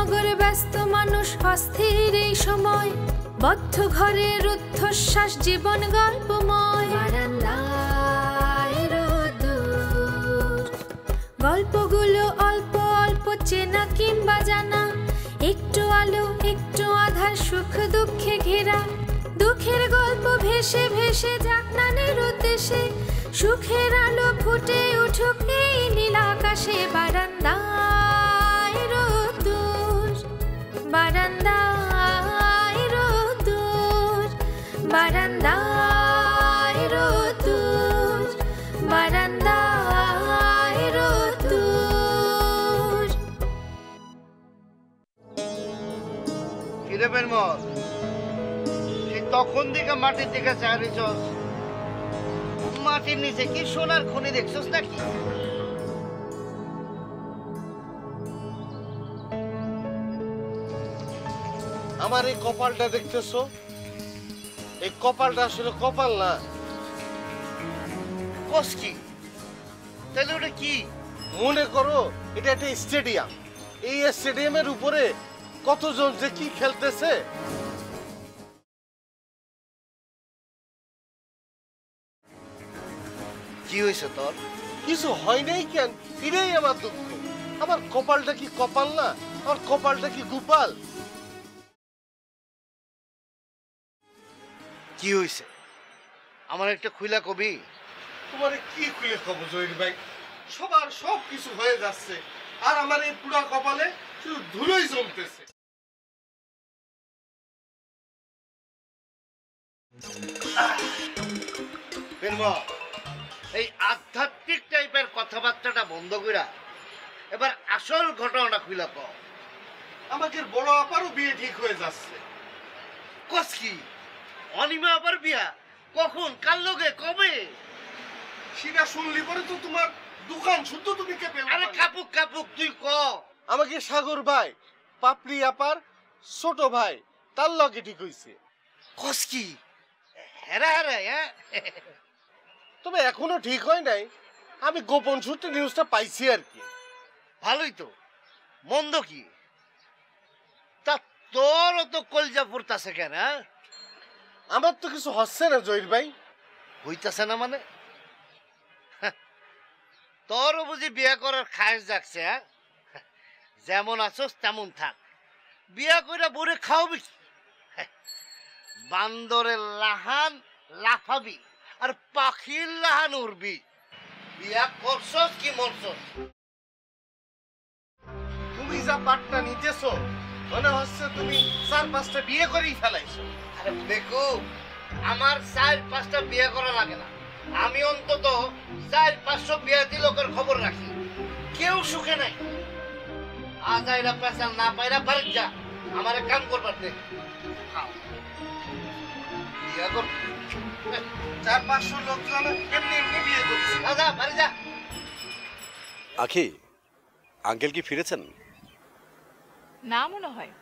নগর ব্যস্ত মানুষ অস্থির এই সময়, বদ্ধ ঘরে রুদ্ধশ্বাস জীবন গল্পময়। বারান্দায় রোদ্দুর, গল্পগুলো অল্প অল্প চেনা কিংবা জানা, একটু আলো একটু আধার, সুখ দুঃখে ঘেরা। দুঃখের গল্প ভেসে ভেসে যাক নানের উদ্দেশ্যে, সুখের আলো ফুটে উঠুক এই নীল আকাশে। বারান্দায় রোদ্দুর, বারান্দায় রোদ্দুর, বারান্দায় রোদ্দুর, বারান্দায় রোদ্দুর। কিরে বেরমল, সেই তখন দিকে মাটির দিকে চাইছস, মাটির নিচে কি সোনার খনি দেখছস নাকি? আমার এই কপালটা দেখতেছো, এই কপালটা আসলে কপাল না। কস কি? তাহলে ওটা কি? মনে করো এটা একটা স্টেডিয়াম। এই স্টেডিয়ামের উপরে কতজন যে কি খেলতেছে। কি হয়েছে তোর? কিছু হয় নাই কেন? এটাই আমার দুঃখ। আমার কপালটা কি কপাল না? আমার কপালটা কি গোপাল? কি হয়েছে আমার একটা খুইলা কবি? তোমার কি খুলে খবর জহির ভাই? সবার সব কিছু হয়ে যাচ্ছে, আর আমার এই পুরা কপালে শুধু ধুলোই জমতেছে। এই আধ্যাত্মিক টাইপের কথাবার্তাটা বন্ধ কইরা এবার আসল ঘটনাটা খুইলা কও। আমাকে বড় আপারও বিয়ে ঠিক হয়ে যাচ্ছে। কস কি? অনিমা আবার বিয়া? কখন? কার লগে? কবে? সেটা শুনলি পরে তো তোমার দোকান শুদ্ধ তুমি কে পেলে? আরে কাপুক কাপুক তুই ক। আমাকে সাগর ভাই, পাপড়ি আপার ছোট ভাই, তার লগে ঠিক হইছে। কস কি? হেরা হেরা হ্যাঁ? তবে এখনো ঠিক হয় নাই। আমি গোপন সূত্রে নিউজটা পাইছি আর কি। ভালোই তো, মন্দ কি? তা তোরও তো কলজা পড়তাছে কেন? আমার তো কিছু হচ্ছে না জহির ভাই। হইতাছে না মানে? তোরও বুঝি বিয়ে করার খায়েশ যাচ্ছে? হ্যাঁ, যেমন আছোস তেমন থাক। বিয়া কইরা বুড়ে খাওয়াবি কি? বান্দরের লাহান লাফাবি আর পাখির লাহান উড়বি। বিয়া করছস কি মরছস? তুমি যা পাটটা নিতেছো মনে হচ্ছে তুমি 4-5টা বিয়ে করেই ফেলাইছো। আরে দেখো, আমার 4-5টা বিয়ে করা লাগে না। আমি অন্তত 4-500 বিয়াতি লোকের খবর রাখি। কেউ সুখে নাই। আজ আইরা পেশাল না পাইরা বাড়ি যা, আমার কাম করবার দে। বিয়া কর 4-500 লোকজন এমনি এমনি বিয়ে করছে। যা বাড়ি যা। আখি, আঙ্কেল কি ফিরেছেন? না মনে হয়,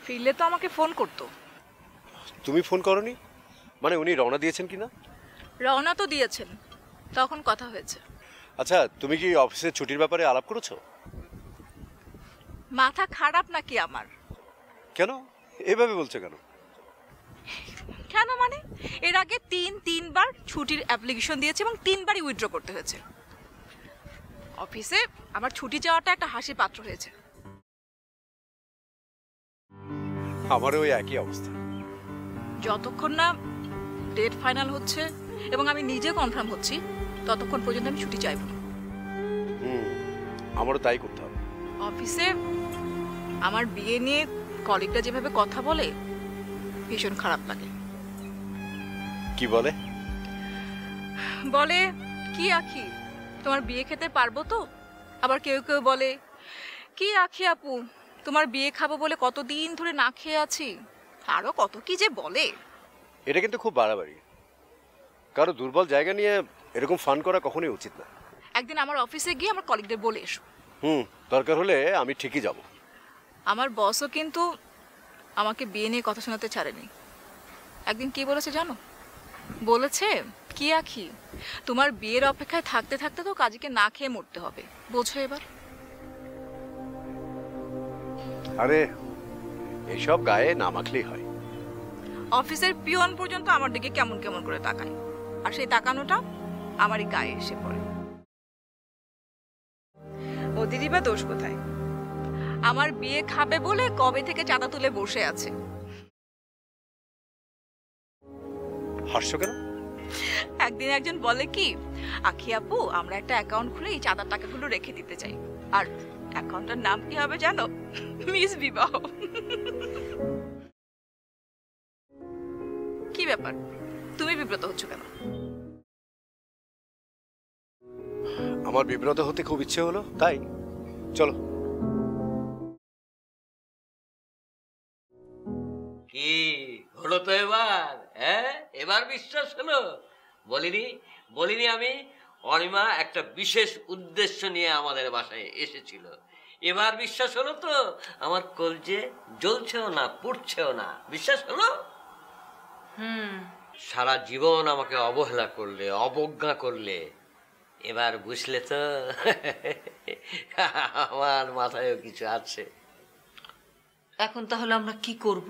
ফিরলে তো আমাকে ফোন করতো। তুমি ফোন করনি? মানে উনি রওনা দিয়েছেন কিনা? রওনা তো দিয়েছেন, তখন কথা হয়েছে। আচ্ছা, তুমি কি অফিসের ছুটির ব্যাপারে আলাপ করেছো? মাথা খারাপ নাকি আমার? কেন এভাবে বলছো কেন? কেন মানে, এর আগে 3বার ছুটির অ্যাপ্লিকেশন দিয়েছে এবং 3বারই উইথড্র করতে হয়েছে। অফিসে আমার ছুটি যাওয়াটা একটা হাসির পাত্র হয়েছে। আমারও ওই একই অবস্থা। যতক্ষণ না ডেট ফাইনাল হচ্ছে এবং আমি নিজে কনফার্ম হচ্ছি, ততক্ষণ পর্যন্ত আমি ছুটি চাইব। আমারও তাই করতে হবে। অফিসে আমার বিয়ে নিয়ে কলিগরা যেভাবে কথা বলে ভীষণ খারাপ লাগে। কি বলে? বলে কি আখি, তোমার বিয়ে খেতে পারবো তো? আবার কেউ কেউ বলে কি আখি আপু, তোমার বিয়ে খাবো বলে কতদিন ধরে না খেয়ে আছি। আরো কত কি যে বলে। এটা কিন্তু খুব বাড়াবাড়ি। কারো দুর্বল জায়গা নিয়ে এরকম ফান করা কখনোই উচিত না। একদিন আমার অফিসে গিয়ে আমার কলিগদের বলে এসো। দরকার হলে আমি ঠিকই যাব। আমার বসও কিন্তু আমাকে বিয়ে নিয়ে কথা শোনাতে ছাড়েনি। একদিন কি বলেছে জানো? বলেছে কি আখি, তোমার বিয়ের অপেক্ষায় থাকতে থাকতে তো কাজীকে না খেয়ে মরতে হবে, বোঝো এবার। আরে এসব গায়ে না মাখলেই হয়। অফিসের পিয়ন পর্যন্ত আমার দিকে কেমন কেমন করে তাকায়, আর সেই তাকানোটা আমারই গায়ে এসে পড়ে। ওদেরই বা দোষ কোথায়? আমার বিয়ে খাবে বলে কবে থেকে চাঁদা তুলে বসে আছে। হাসছো কেন? একদিন একজন বলে কি, আখি আপু আমরা একটা অ্যাকাউন্ট খুলে এই চাঁদার টাকাগুলো রেখে দিতে চাই। আর অ্যাকাউন্টের নাম কি হবে জানো? মিস বিবাহ। কি ব্যাপার, তুমি বিব্রত হচ্ছ কেন? আমার বিব্রত হতে খুব ইচ্ছে হলো, তাই চলো। কি হলো তো এবার? হ্যাঁ, এবার বিশ্বাস হলো? বলিনি আমি অনিমা একটা বিশেষ উদ্দেশ্য নিয়ে আমাদের বাসায় এসেছিল। এবার বিশ্বাস হলো তো? আমার কলজে জ্বলছেও না, পুড়ছেও না। বিশ্বাস হলো? সারা জীবন আমাকে অবহেলা করলে, অবজ্ঞা করলে, এবার বুঝলে তো আমার মাথায়ও কিছু আছে। এখন তাহলে আমরা কি করব?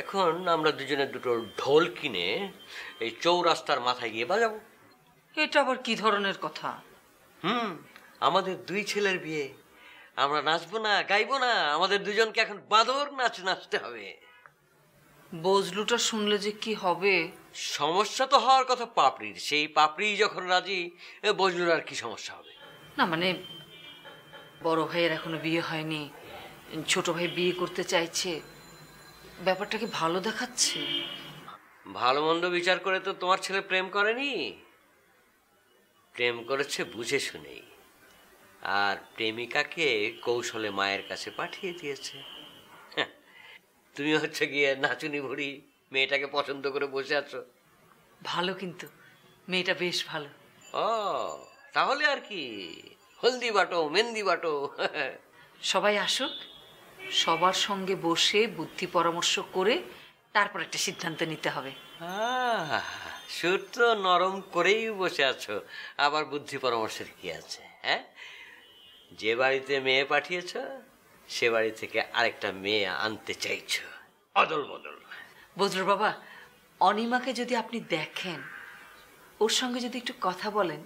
এখন আমরা দুজনে দুটো ঢোল কিনে এই চৌরাস্তার মাথায় গিয়ে বাজাবো। এটা আবার কি ধরনের কথা? আমাদের দুই ছেলের বিয়ে, আমরা নাচবো না, গাইবো না, আমাদের দুজনকে এখন বাঁদর নাচ নাচতে হবে। বজলুটা শুনলে যে কি হবে? সমস্যা তো হওয়ার কথা পাপড়ির, সেই পাপড়ি যখন রাজি, বজলুর আর কি সমস্যা হবে? না মানে বড় ভাইয়ের এখনো বিয়ে হয়নি, ছোট ভাই বিয়ে করতে চাইছে, ব্যাপারটা কি ভালো দেখাচ্ছে? ভালো মন্দ বিচার করে তো তোমার ছেলে প্রেম করেনি, প্রেম করেছে বুঝে শুনেই। আর প্রেমিকাকে কৌশলে মায়ের কাছে পাঠিয়ে দিয়েছে। তুমি হচ্ছে গিয়ে নাচুনি ভুড়ি মেয়েটাকে পছন্দ করে বসে আছো। ভালো, কিন্তু মেয়েটা বেশ ভালো। ও তাহলে আর কি, হলদি বাটো মেহেন্দি বাটো। সবাই আসুক, সবার সঙ্গে বসে বুদ্ধি পরামর্শ করে তারপর একটা সিদ্ধান্ত নিতে হবে। সুর তো নরম করেই বসে আছো, আবার বুদ্ধি পরামর্শের কি আছে? হ্যাঁ, যে বাড়িতে মেয়ে পাঠিয়েছ সে বাড়ি থেকে আরেকটা মেয়ে আনতে চাইছো, অদল বদল। বজলুর বাবা, অনিমাকে যদি আপনি দেখেন, ওর সঙ্গে যদি একটু কথা বলেন,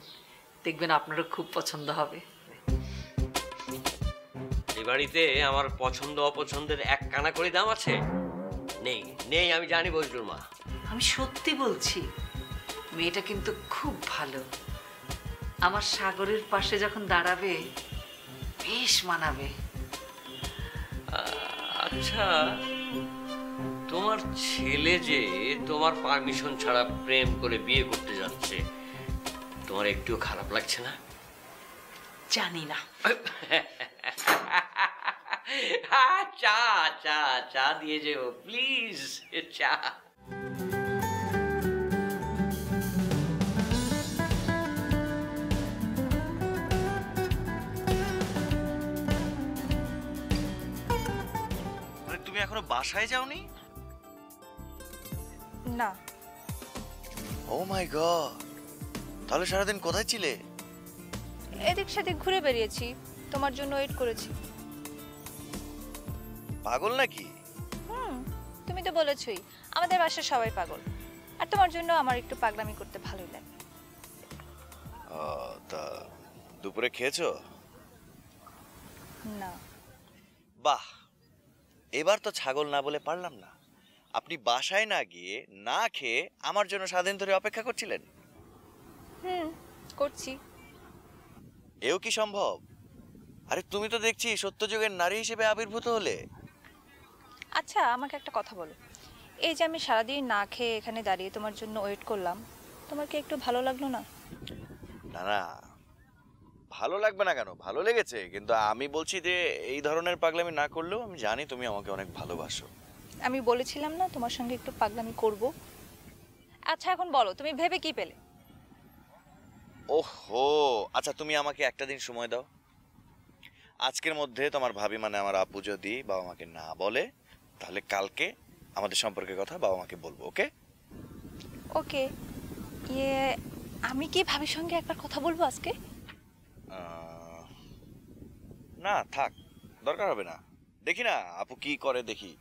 দেখবেন আপনারও খুব পছন্দ হবে। এই বাড়িতে আমার পছন্দ অপছন্দের এক কানা করে দাম আছে? নেই নেই, আমি জানি বজলুর মা। আমি সত্যি বলছি, মেয়েটা কিন্তু খুব ভালো। আমার সাগরের পাশে যখন দাঁড়াবে বেশ মানাবে। আচ্ছা, তোমার ছেলে যে তোমার পারমিশন ছাড়া প্রেম করে বিয়ে করতে যাচ্ছে, তোমার একটু খারাপ লাগছে না? জানি না। চা চা চা দিয়ে যাও প্লিজ, চা। তুমি এখনো বাসায় যাওনি? না। ও মাই গড, তাহলে সারাদিন কোথায় ছিলে? এদিক সেদিক ঘুরে বেরিয়েছি, তোমার জন্য ওয়েট করেছি। পাগল নাকি? তুমি তো বলেছই আমাদের বাসার সবাই পাগল, আর তোমার জন্য আমার একটু পাগলামি করতে ভালোই লাগে। তা দুপুরে খেয়েছো? না। বাহ, এবার তো ছাগল না বলে পারলাম না। আপনি বাসায় না গিয়ে না খেয়ে আমার জন্য সারাদিন ধরে অপেক্ষা করছিলেন? করছি। এও কি সম্ভব? আরে তুমি তো দেখছি সত্যযুগের নারী হিসেবে আবির্ভূত হলে। আচ্ছা, আমাকে একটা কথা বলো, এই যে আমি সারাদিন না খেয়ে এখানে দাঁড়িয়ে তোমার জন্য ওয়েট করলাম, তোমার কি একটু ভালো লাগলো না? না না, ভালো লাগবে না কেন, ভালো লেগেছে। কিন্তু আমি বলছি যে এই ধরনের পাগলামি না করলেও আমি জানি তুমি আমাকে অনেক ভালোবাসো। আমি বলেছিলাম না তোমার সঙ্গে একটু পাগলামি করব? আচ্ছা এখন বলো, তুমি ভেবে কি পেলে? ওহো, আচ্ছা তুমি আমাকে একটা দিন সময় দাও। আজকের মধ্যে তোমার ভাবি মানে আমার আপু যদি বাবা মাকে না বলে, তাহলে কালকে আমাদের সম্পর্কের কথা বাবা মাকে বলবো। ওকে? ওকে। আমি কি ভাবির সঙ্গে একবার কথা বলবো আজকে? না থাক, দরকার হবে না, দেখি না আপু কি করে দেখি।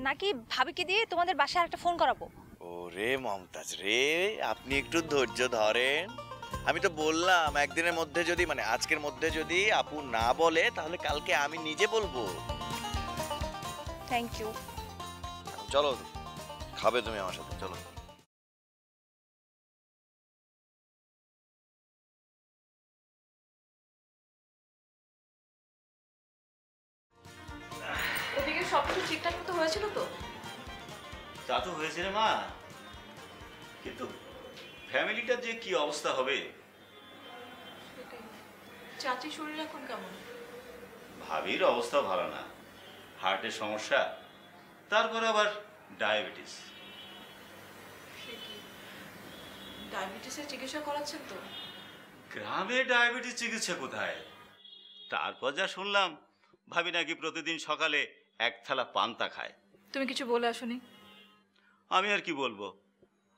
নাকি ভাবিকে দিয়ে তোমাদের বাসায় একটা ফোন করাবো? ওরে মমতাজ রে, আপনি একটু ধৈর্য ধরেন। আমি তো বললাম একদিনের মধ্যে যদি মানে আজকের মধ্যে যদি আপু না বলে তাহলে কালকে আমি নিজে বলবো। Thank you. চলো, খাবে তুমি আমার সাথে, চলো। ওদিকে সবকিছু ঠিকঠাক মতো হয়েছিল তো? তা তো হয়েছে রে মা, কিন্তু ফ্যামিলিটার যে কি অবস্থা হবে। চাচির শরীর এখন কেমন? ভাবির অবস্থা ভালো না, হার্টের সমস্যা, তারপরে আবার ডায়াবেটিস। ডায়াবেটিসের চিকিৎসা করাচ্ছেন তো? গ্রামে ডায়াবেটিস চিকিৎসা কোথায়? তারপর যা শুনলাম ভাবি নাকি প্রতিদিন সকালে এক থালা পান্তা খায়। তুমি কিছু বলে আসোনি? আমি আর কি বলবো,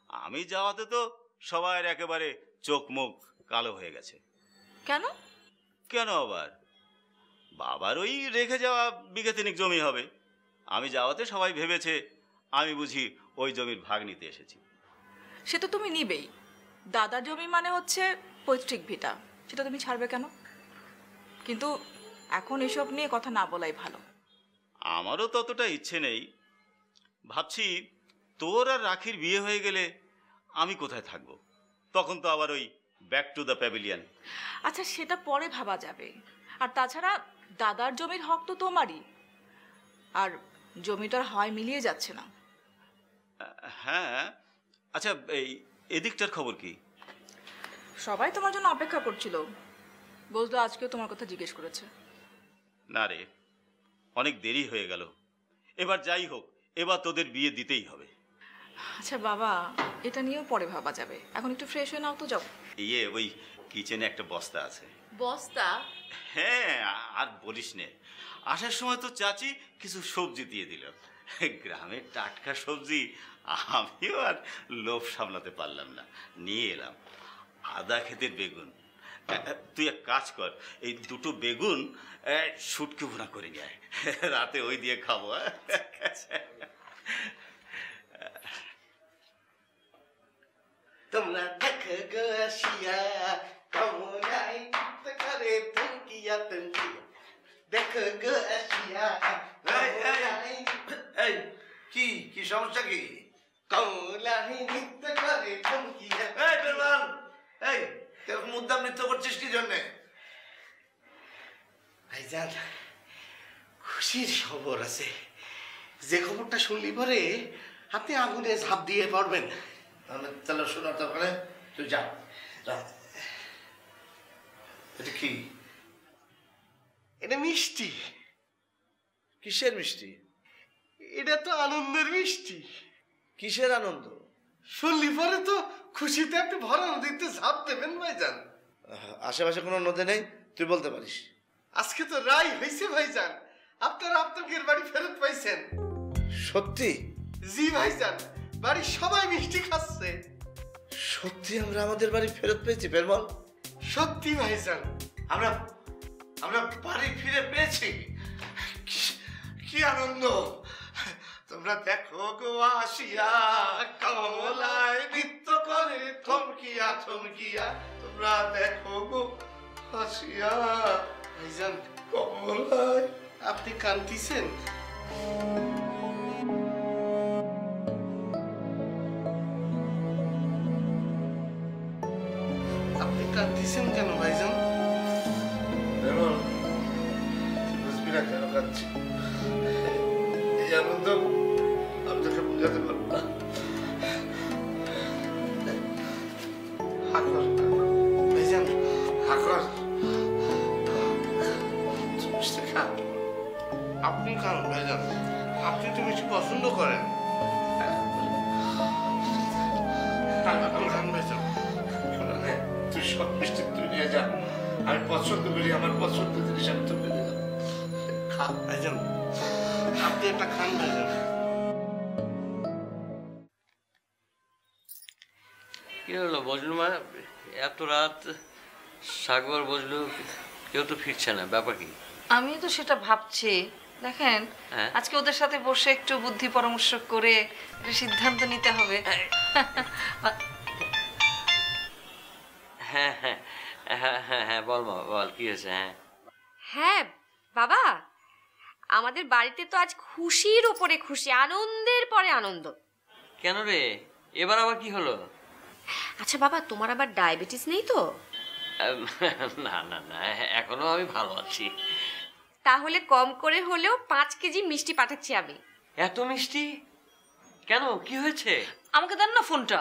আমি যাওয়াতে তো সবার একেবারে চোখ মুখ কালো হয়ে গেছে। কেন? কেন আবার? বাবার ওই রেখে যাওয়া বিঘে তিনেক জমি হবে, আমি যাওয়াতে সবাই ভেবেছে আমি বুঝি ওই জমির ভাগ নিতে এসেছি। সে তো তুমি নিবেই, দাদার জমি মানে হচ্ছে পৈতৃক ভিটা, সেটা তুমি ছাড়বে কেন? কিন্তু এখন এসব নিয়ে কথা না বলাই ভালো। আমারও ততটা ইচ্ছে নেই, ভাবছি তোর আর রাখির বিয়ে হয়ে গেলে আমি কোথায় থাকবো, তখন তো আবার ওই ব্যাক টু দ্য প্যাভিলিয়ন। আচ্ছা সেটা পরে ভাবা যাবে, আর তাছাড়া দাদার জমির হক তো তোমারই, আর জমিটার হয় মিলিয়ে যাচ্ছে না। হ্যাঁ, আচ্ছা এই এদিকটার খবর কি? সবাই তোমার জন্য অপেক্ষা করছিল, বুঝলো আজকেও তোমার কথা জিজ্ঞেস করেছে। না রে, অনেক দেরি হয়ে গেল, এবার যাই হোক এবার তোদের বিয়ে দিতেই হবে। আচ্ছা বাবা, এটা নিয়েও পরে ভাবা যাবে, এখন একটু ফ্রেশ হয়ে নাও তো, যাও। ওই কিচেনে একটা বস্তা আছে। বস্তা? হ্যাঁ, আর বলিস নে, আসার সময় তো চাচি কিছু সবজি দিয়ে দিল, গ্রামের টাটকা সবজি। আমিও আর লোভ সামলাতে পারলাম না, নিয়ে এলাম। আদা খেতের বেগুন, তুই এক কাজ কর, এই দুটো বেগুন শুটকি ভুনা করে নিয়ে আয়, রাতে ওই দিয়ে খাবো। তোমরা দেখো গো আসিয়া কমলাই করে তুমকিয়া তুমকিয়া, দেখো গো আসিয়া এই কি কি সমস্যা কি? কমলাই নৃত্য করে তুমকিয়া। এই বেরমান, এই এরকম মুদ্দাম নৃত্য করছিস কি জন্যে? ভাইজান, খুশির খবর আছে, যে খবরটা শুনলি পরে আপনি আগুনে ঝাঁপ দিয়ে পড়বেন। তাহলে শোনা, তারপরে তুই যা যা। এটা কি? এটা মিষ্টি। কিসের মিষ্টি? এটা তো আনন্দের মিষ্টি। কিসের আনন্দ? শুনলি পরে তো খুশিতে আপনি ভরা নদীতে ঝাঁপ দেবেন ভাইজান। আশেপাশে কোনো নদী নেই, তুই বলতে পারিস। আজকে তো রায় হয়েছে ভাইজান, আপনারা আপনাদের বাড়ি ফেরত পাইছেন। সত্যি? জি ভাইজান, বাড়ির সবাই মিষ্টি খাচ্ছে। সত্যি আমরা আমাদের বাড়ি ফেরত পেয়েছি বেরমল? সত্যি ভাইজান, আমরা আমরা বাড়ি ফিরে পেয়েছি। কি আনন্দ! তোমরা দেখো গো আসিয়া কমলায় নৃত্য করে থমকিয়া থমকিয়া, তোমরা দেখো গো আসিয়া। ভাইজান কমলায় আপনি কাঁদতেছেন? আপনি কাঁদতেছেন কেন ভাইজান? বেরমল, তুই বুঝবি না কেন কাঁদছি। এই আনন্দ আমি তোকে বোঝাতে পারবো না। হাকর ভাইজান, হাকর, মিষ্টি খান। আপনি খান ভাইজান, আপনি তো মিষ্টি পছন্দ করেন। আপনি খান ভাইজান। তুই সব মিষ্টি তুই নিয়ে যা, আমি পছন্দ করি, আমার পছন্দের জিনিস আমি তোকে দিলাম। খা ভাইজান, আপনি একটা খান ভাইজান। কি হলো বজলু মা, এত রাত সাগর বজলু কেউ তো ফিরছে না, ব্যাপার কি? আমিও তো সেটা ভাবছি। দেখেন, হ্যাঁ। আজকে ওদের সাথে বসে একটু বুদ্ধি পরামর্শ করে একটা সিদ্ধান্ত নিতে হবে। হ্যাঁ হ্যাঁ হ্যাঁ হ্যাঁ হ্যাঁ, বল মা, বল কি হয়েছে? হ্যাঁ হ্যাঁ বাবা, আমাদের বাড়িতে তো আজ খুশির উপরে খুশি, আনন্দের পরে আনন্দ। কেন রে, এবার আবার কি হলো? আচ্ছা বাবা, তোমার আবার ডায়াবেটিস নেই তো? না না না, এখনো আমি ভালো আছি। তাহলে কম করে হলেও 5 কেজি মিষ্টি পাঠাচ্ছি আমি। এত মিষ্টি কেন, কি হয়েছে? আমাকে দেন না ফোনটা।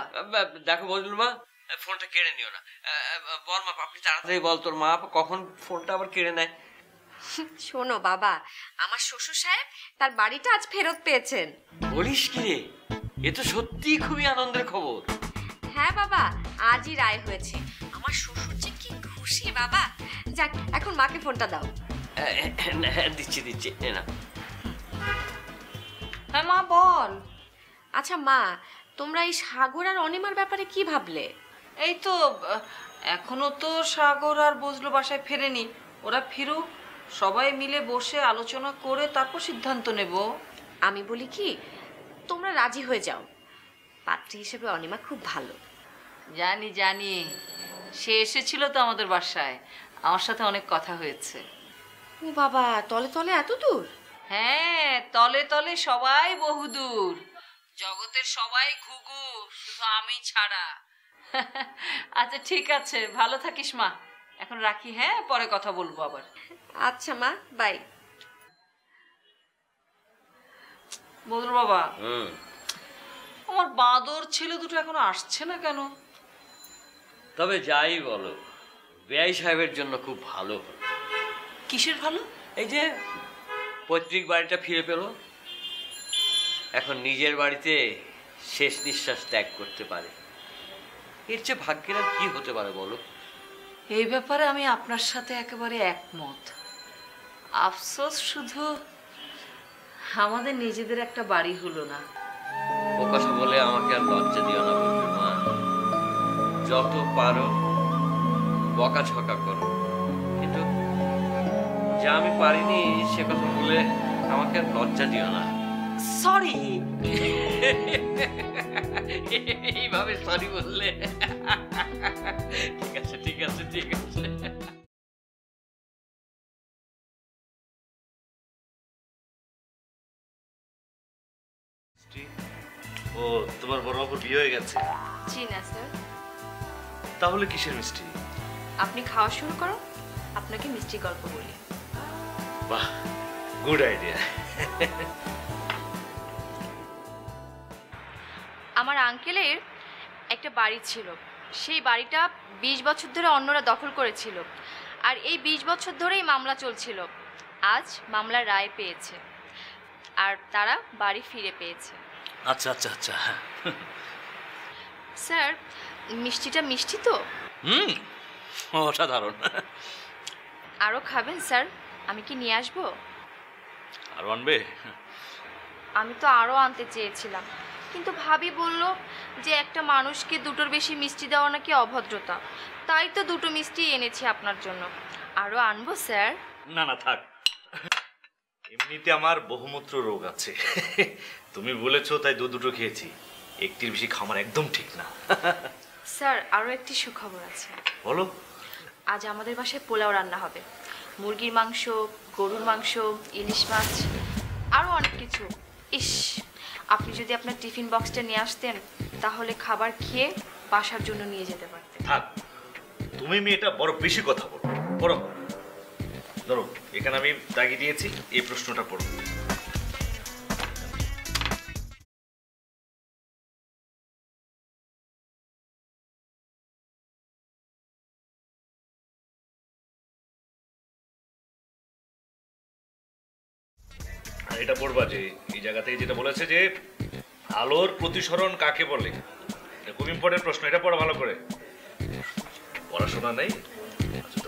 দেখো বজলুল মা, ফোনটা কেড়ে নিও না। বল মা, আপনি তাড়াতাড়ি বল, তোর মা কখন ফোনটা আবার কেড়ে নেয়। শোনো বাবা, আমার শ্বশুর সাহেব তার বাড়িটা আজ ফেরত পেয়েছেন। বলিস কি রে, এ তো সত্যি খুবই আনন্দের খবর। হ্যাঁ বাবা, আজই রায় হয়েছে। আমার শ্বশুর যে কি খুশি বাবা। যাক, এখন মাকে ফোনটা দাও। দিচ্ছি দিচ্ছি, না। হ্যাঁ মা, বল। আচ্ছা মা, তোমরা এই সাগর আর অনিমার ব্যাপারে কি ভাবলে? এই তো এখনো তো সাগর আর বজলু বাসায় ফেরেনি। ওরা ফিরুক, সবাই মিলে বসে আলোচনা করে তারপর সিদ্ধান্ত নেব। আমি বলি কি, তোমরা রাজি হয়ে যাও। পাত্রী হিসেবে অনিমা খুব ভালো। জানি জানি, সে এসেছিল তো আমাদের বাসায়, আমার সাথে অনেক কথা হয়েছে। ও বাবা, তলে তলে এত দূর? হ্যাঁ, তলে তলে সবাই বহুদূর, জগতের সবাই ঘুঘু, শুধু আমি ছাড়া। আচ্ছা ঠিক আছে, ভালো থাকিস মা, এখন রাখি। হ্যাঁ, পরে কথা বলবো আবার। আচ্ছা মা, বাই। বদরুল বাবা, আমার বাঁদর ছেলে দুটো এখনো আসছে না কেন? তবে যাই বলো, বেআই সাহেবের জন্য খুব ভালো হলো। কিসের ভালো? এই যে পৈতৃক বাড়িটা ফিরে পেল, এখন নিজের বাড়িতে শেষ নিঃশ্বাস ত্যাগ করতে পারে। এর চেয়ে ভাগ্যের আর কি হতে পারে বলো? এই ব্যাপারে আমি আপনার সাথে একেবারে একমত। আফসোস শুধু আমাদের নিজেদের একটা বাড়ি হলো না। ও কথা বলে আমাকে আর লজ্জা দিও না বলবি মা। যত পারো বকাঝকা করো, কিন্তু যা আমি পারিনি সে কথা বলে আমাকে আর লজ্জা দিও না। সরি। এইভাবে সরি বললে? ঠিক আছে ঠিক আছে ঠিক আছে। ও, তোমার বড় বাবুর বিয়ে হয়ে গেছে? জি না স্যার। তাহলে কিসের মিষ্টি? আপনি খাওয়া শুরু করো, আপনাকে মিষ্টি গল্প বলি। বাহ, গুড আইডিয়া। আমার আঙ্কেলের একটা বাড়ি ছিল, সেই বাড়িটা 20 বছর ধরে অন্যরা দখল করেছিল, আর এই 20 বছর ধরেই মামলা চলছিল। আজ মামলার রায় পেয়েছে, আর তারা বাড়ি ফিরে পেয়েছে। আচ্ছা আচ্ছা আচ্ছা। স্যার, মিষ্টিটা মিষ্টি তো? অসাধারণ। আরও খাবেন স্যার? আমি কি নিয়ে আসবো? আরো আনবে? আমি তো আরও আনতে চেয়েছিলাম, কিন্তু ভাবি বলল যে একটা মানুষকে দুটোর বেশি মিষ্টি দেওয়া নাকি অভদ্রতা, তাই তো দুটো মিষ্টি এনেছি আপনার জন্য। আরও আনবো স্যার? না না থাক, এমনিতে আমার বহুমূত্র রোগ আছে। তুমি বলেছো তাই দুটো খেয়েছি, একটির বেশি খাওয়া একদম ঠিক না। স্যার, আরও একটি সুখবর আছে। বলো। আজ আমাদের বাসায় পোলাও রান্না হবে, মুরগির মাংস, গরুর মাংস, ইলিশ মাছ, আরও অনেক কিছু। ইস, আপনি যদি আপনার টিফিন বক্সটা নিয়ে আসতেন, তাহলে খাবার খেয়ে বাসার জন্য নিয়ে যেতে পারতেন। থাক, তুমি মেয়েটা বড় বেশি কথা বলো। পড়ো, ধরো এখানে আমি দাগিয়ে দিয়েছি, এই প্রশ্নটা পড়ো। এটা পড়বা যে এই জায়গা থেকে যেটা বলেছে যে আলোর প্রতিসরণ কাকে বলে। এটা খুব ইম্পর্টেন্ট প্রশ্ন, এটা পড়া ভালো করে। পড়াশোনা নেই? আচ্ছা